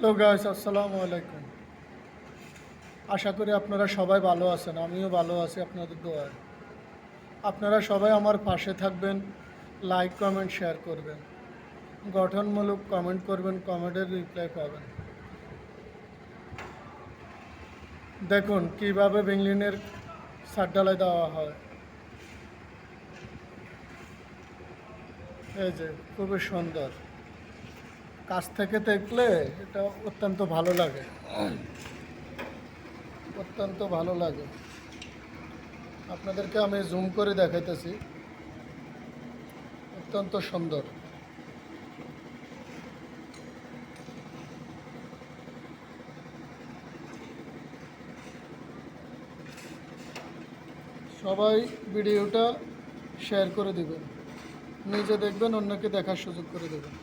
Hello guys, আসসালামু আলাইকুম। আশা করি আপনারা সবাই ভালো আছেন। আমিও ভালো আছি আপনাদের দোয়ায়। আপনারা সবাই আমার পাশে থাকবেন, লাইক কমেন্ট শেয়ার করবেন, গঠনমূলক কমেন্ট করবেন, কমেন্টের রিপ্লাই পাবেন। দেখুন কিভাবে বেঙ্গলিনের ছাদ ঢালাই দেওয়া হয়। এই যে খুবই সুন্দর, কাছ থেকে দেখলে এটা অত্যন্ত ভালো লাগে, অত্যন্ত ভালো লাগে। আপনাদেরকে আমি জুম করে দেখাইতেছি, অত্যন্ত সুন্দর। সবাই ভিডিওটা শেয়ার করে দিবেন, নিজে দেখবেন, অন্যকে দেখার সুযোগ করে দেবেন।